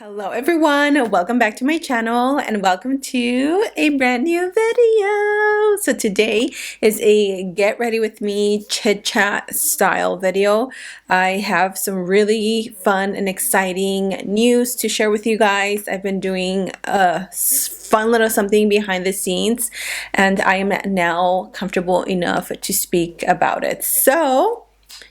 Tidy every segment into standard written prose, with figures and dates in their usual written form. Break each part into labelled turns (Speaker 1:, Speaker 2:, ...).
Speaker 1: Hello everyone, welcome back to my channel and welcome to a brand new video. So today is a get ready with me chit chat style video. I have some really fun and exciting news to share with you guys. I've been doing a fun little something behind the scenes and I am now comfortable enough to speak about it. So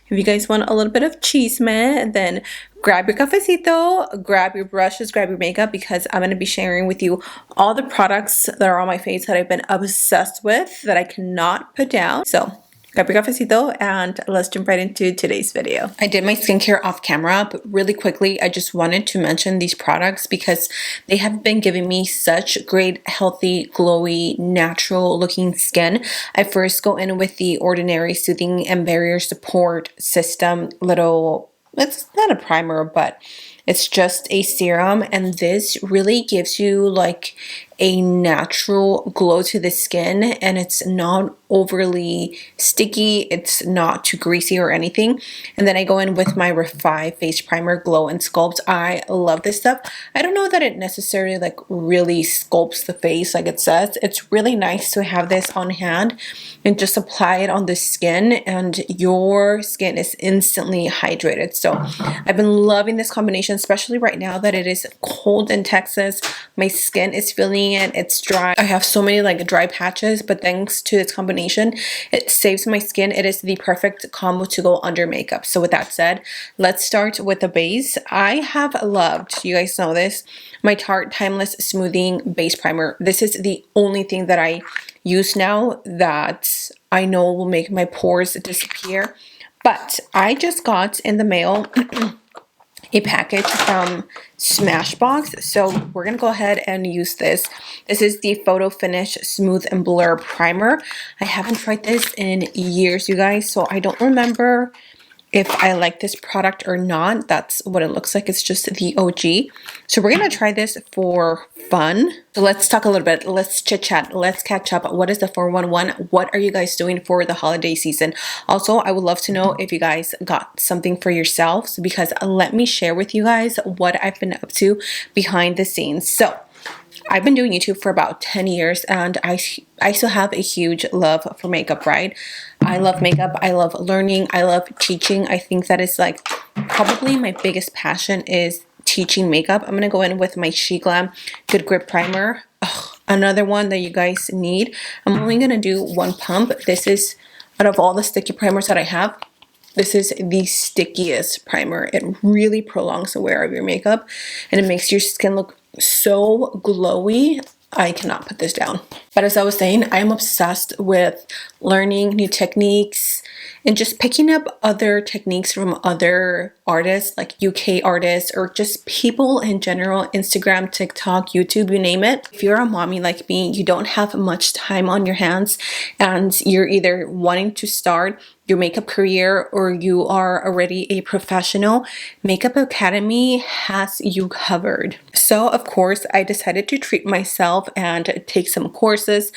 Speaker 1: if you guys want a little bit of chisme, then grab your cafecito, grab your brushes, grab your makeup, because I'm going to be sharing with you all the products that are on my face that I've been obsessed with that I cannot put down. So grab your cafecito and let's jump right into today's video. I did my skincare off camera, but really quickly, I just wanted to mention these products because they have been giving me such great, healthy, glowy, natural looking skin. I first go in with the Ordinary Soothing and Barrier Support System little, it's not a primer, but it's just a serum, and this really gives you like a natural glow to the skin, and it's not overly sticky, it's not too greasy or anything. And then I go in with my Revive Face Primer Glow and Sculpt. I love this stuff. I don't know that it necessarily like really sculpts the face like it says. It's really nice to have this on hand and just apply it on the skin and your skin is instantly hydrated. So I've been loving this combination, especially right now that it is cold in Texas. My skin is feeling it, it's dry. I have so many like dry patches, but thanks to this combination, it saves my skin. It is the perfect combo to go under makeup. So with that said, let's start with the base. I have loved, you guys know this, my Tarte Timeless Smoothing Base Primer. This is the only thing that I use now that I know will make my pores disappear. But I just got in the mail a package from Smashbox, so we're gonna go ahead and use this. This is the Photo Finish Smooth and Blur Primer. I haven't tried this in years, you guys, so I don't remember if I like this product or not. That's what it looks like. It's just the OG. So we're gonna try this for fun. So let's talk a little bit. Let's chit chat. Let's catch up. What is the 411? What are you guys doing for the holiday season? Also, I would love to know if you guys got something for yourselves, because let me share with you guys what I've been up to behind the scenes. So I've been doing YouTube for about 10 years and I still have a huge love for makeup, right? I love makeup. I love learning. I love teaching. I think that is like probably my biggest passion is teaching makeup. I'm going to go in with my SHEGLAM Good Grip Primer. Ugh, another one that you guys need. I'm only going to do one pump. This is, out of all the sticky primers that I have, this is the stickiest primer. It really prolongs the wear of your makeup and it makes your skin look so glowy. I cannot put this down. But as I was saying, I am obsessed with learning new techniques and just picking up other techniques from other artists, like UK artists or just people in general, Instagram, TikTok, YouTube, you name it. If you're a mommy like me, you don't have much time on your hands and you're either wanting to start your makeup career or you are already a professional, Makeup Academy has you covered. So of course, I decided to treat myself and take some courses.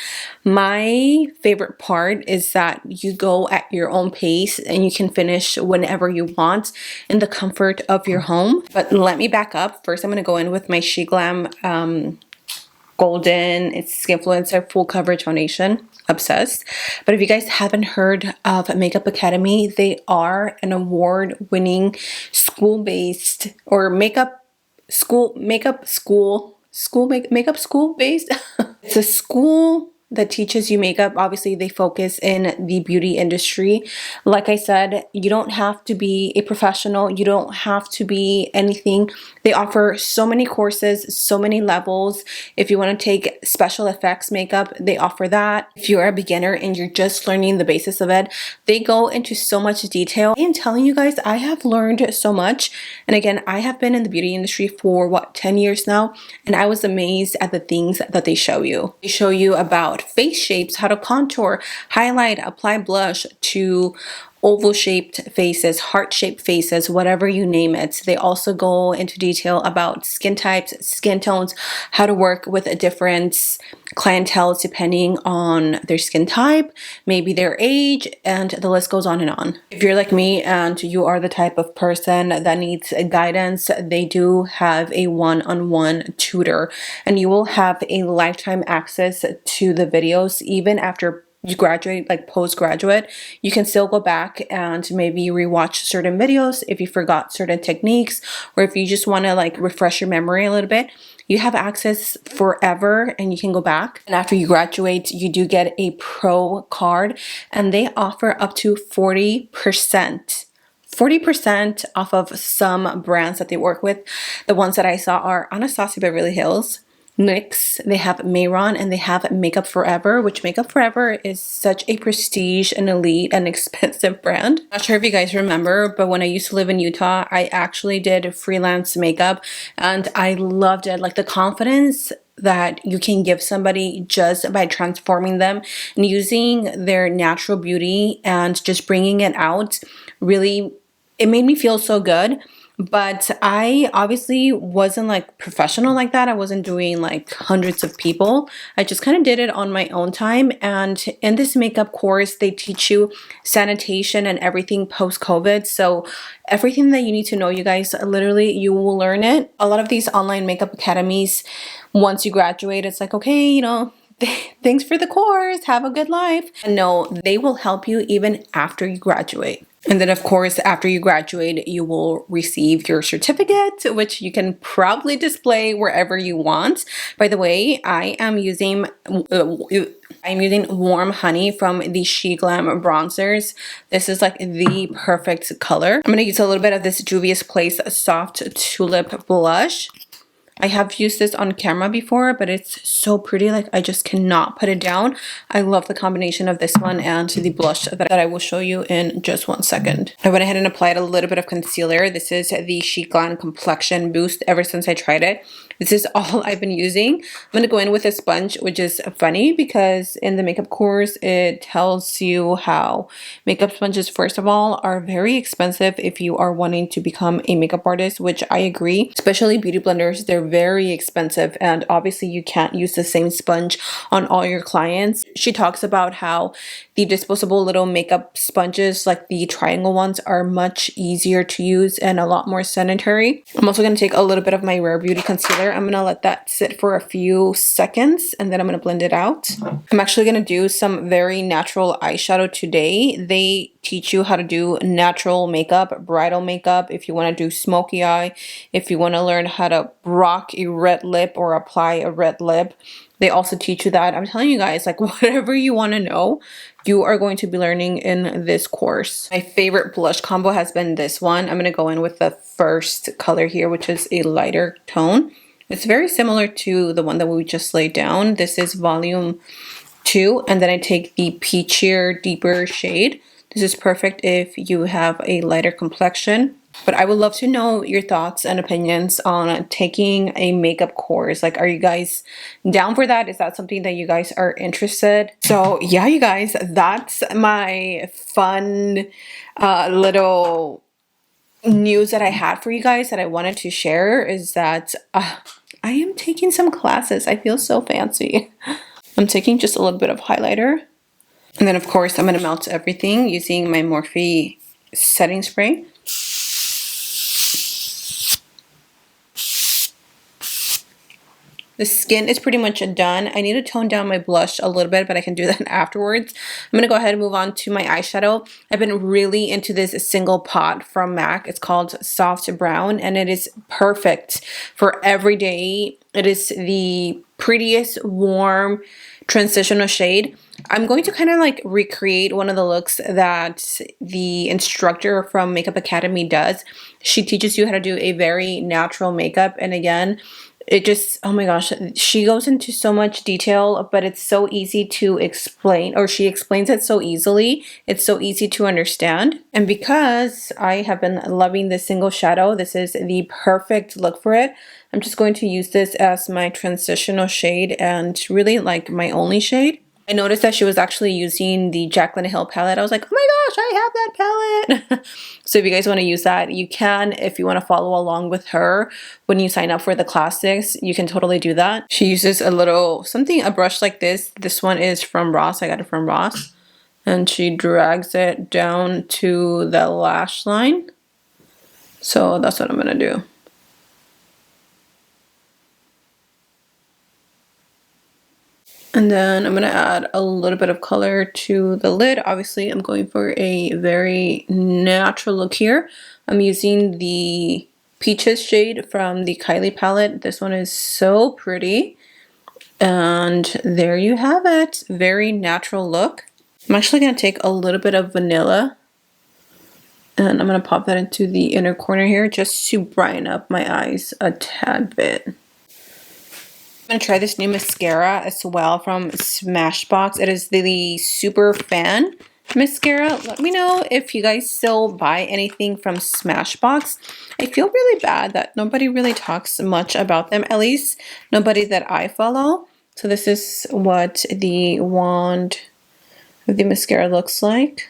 Speaker 1: My favorite part is that you go at your own pace and you can finish whenever you want in the comfort of your home. But let me back up. First, I'm going to go in with my SHEGLAM Golden, it's Skinfluencer Full Coverage Foundation. Obsessed. But if you guys haven't heard of Makeup Academy, they are an award-winning school-based or makeup school based. It's a school that teaches you makeup. Obviously, they focus in the beauty industry. Like I said, you don't have to be a professional. You don't have to be anything. They offer so many courses, so many levels. If you want to take special effects makeup, they offer that. If you're a beginner and you're just learning the basis of it, they go into so much detail. I am telling you guys, I have learned so much. And again, I have been in the beauty industry for what, 10 years now, and I was amazed at the things that they show you. They show you about face shapes, how to contour, highlight, apply blush, to oval shaped faces, heart shaped faces, whatever you name it. They also go into detail about skin types, skin tones, how to work with different clientele depending on their skin type, maybe their age, and the list goes on and on. If you're like me and you are the type of person that needs guidance, they do have a one-on-one tutor, and you will have a lifetime access to the videos even after you graduate, like postgraduate. You can still go back and maybe rewatch certain videos if you forgot certain techniques, or if you just want to like refresh your memory a little bit. You have access forever and you can go back. And after you graduate, you do get a pro card, and they offer up to 40% off of some brands that they work with. The ones that I saw are Anastasia Beverly Hills, NYX, they have Mayron, and they have Makeup Forever, which Makeup Forever is such a prestige and elite and expensive brand. Not sure if you guys remember, but when I used to live in Utah, I actually did freelance makeup and I loved it. Like the confidence that you can give somebody just by transforming them and using their natural beauty and just bringing it out, really, it made me feel so good. But I obviously wasn't like professional like that. I wasn't doing like hundreds of people. I just kind of did it on my own time. And in this makeup course, they teach you sanitation and everything post-COVID. So everything that you need to know, you guys, literally, you will learn it. A lot of these online makeup academies, once you graduate, it's like, okay, you know, thanks for the course. Have a good life. And no, they will help you even after you graduate. And then, of course, after you graduate, you will receive your certificate, which you can proudly display wherever you want. By the way, I'm using Warm Honey from the SHEGLAM bronzers. This is like the perfect color. I'm going to use a little bit of this Juvia's Place Soft Tulip Blush. I have used this on camera before, but it's so pretty. Like, I just cannot put it down. I love the combination of this one and the blush that I will show you in just one second. I went ahead and applied a little bit of concealer. This is the SHEGLAM Complexion Boost. Ever since I tried it, this is all I've been using. I'm going to go in with a sponge, which is funny because in the makeup course, it tells you how makeup sponges, first of all, are very expensive if you are wanting to become a makeup artist, which I agree. Especially beauty blenders, they're very expensive, and obviously you can't use the same sponge on all your clients. She talks about how the disposable little makeup sponges, like the triangle ones, are much easier to use and a lot more sanitary. I'm also going to take a little bit of my Rare Beauty concealer. I'm going to let that sit for a few seconds and then I'm going to blend it out. I'm actually going to do some very natural eyeshadow today. They teach you how to do natural makeup, bridal makeup, if you want to do smoky eye, if you want to learn how to rock a red lip or apply a red lip. They also teach you that. I'm telling you guys, like, whatever you want to know, you are going to be learning in this course. My favorite blush combo has been this one. I'm going to go in with the first color here, which is a lighter tone. It's very similar to the one that we just laid down. This is volume 2, and then I take the peachier, deeper shade. This is perfect if you have a lighter complexion. But I would love to know your thoughts and opinions on taking a makeup course. Like, are you guys down for that? Is that something that you guys are interested? So yeah, you guys, that's my fun little news that I had for you guys that I wanted to share, is that I am taking some classes. I feel so fancy. I'm taking just a little bit of highlighter. And then, of course, I'm going to melt everything using my Morphe setting spray. The skin is pretty much done. I need to tone down my blush a little bit, but I can do that afterwards. I'm going to go ahead and move on to my eyeshadow. I've been really into this single pot from MAC. It's called Soft Brown, and it is perfect for every day. It is the prettiest, warm, transitional shade. I'm going to kind of like recreate one of the looks that the instructor from Makeup Academy does. She teaches you how to do a very natural makeup, and again, it just, oh my gosh, she goes into so much detail, but it's so easy to explain, or she explains it so easily. It's so easy to understand. And because I have been loving this single shadow, this is the perfect look for it. I'm just going to use this as my transitional shade and really like my only shade. I noticed that she was actually using the Jaclyn Hill palette. I was like, oh my gosh, I have that palette. So if you guys want to use that, you can. If you want to follow along with her when you sign up for the classics, you can totally do that. She uses a brush like this. This one is from Ross. I got it from Ross. And she drags it down to the lash line. So that's what I'm going to do. And then I'm going to add a little bit of color to the lid. Obviously, I'm going for a very natural look here. I'm using the Peaches shade from the Kylie palette. This one is so pretty. And there you have it. Very natural look. I'm actually going to take a little bit of vanilla. And I'm going to pop that into the inner corner here just to brighten up my eyes a tad bit. I'm going to try this new mascara as well from Smashbox. It is the Super Fan mascara. Let me know if you guys still buy anything from Smashbox. I feel really bad that nobody really talks much about them, at least nobody that I follow. So this is what the wand of the mascara looks like.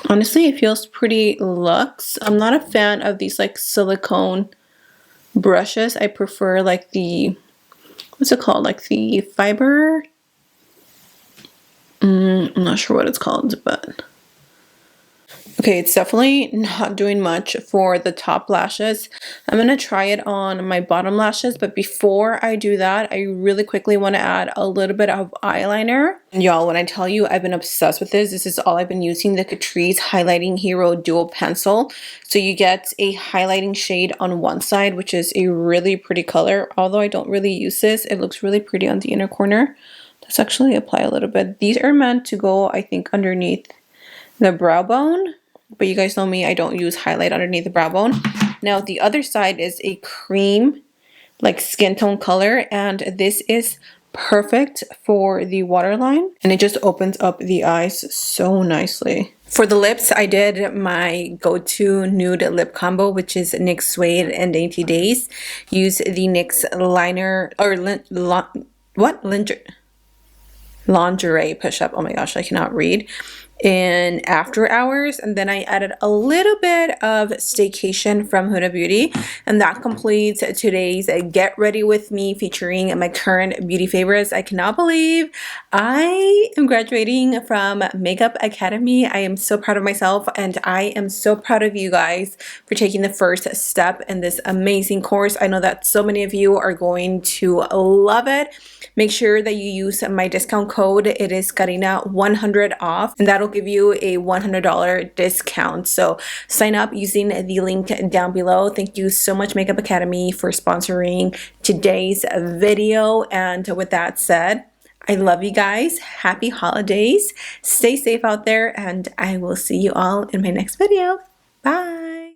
Speaker 1: Honestly, it feels pretty luxe. I'm not a fan of these like silicone brushes. I prefer like the, what's it called? Like the fiber? I'm not sure what it's called, but okay, it's definitely not doing much for the top lashes. I'm going to try it on my bottom lashes, but before I do that, I really quickly want to add a little bit of eyeliner. And y'all, when I tell you I've been obsessed with this is all I've been using, the Catrice Highlighting Hero Duo pencil. So you get a highlighting shade on one side, which is a really pretty color. Although I don't really use this, it looks really pretty on the inner corner. Let's actually apply a little bit. These are meant to go, I think, underneath the brow bone. But you guys know me, I don't use highlight underneath the brow bone. Now the other side is a cream, like skin tone color. And this is perfect for the waterline. And it just opens up the eyes so nicely. For the lips, I did my go-to nude lip combo, which is NYX Suede and Dainty Days. Use the NYX liner, or lingerie push-up. Oh my gosh, I cannot read. In After Hours, and then I added a little bit of Staycation from Huda Beauty, and that completes today's Get Ready With Me featuring my current beauty favorites. I cannot believe I am graduating from Makeup Academy. I am so proud of myself, and I am so proud of you guys for taking the first step in this amazing course. I know that so many of you are going to love it. Make sure that you use my discount code. It is KARINA 100 off, and that'll give you a $100 discount. So sign up using the link down below. Thank you so much, Makeup Academy, for sponsoring today's video. And with that said, I love you guys. Happy holidays. Stay safe out there, and I will see you all in my next video. Bye.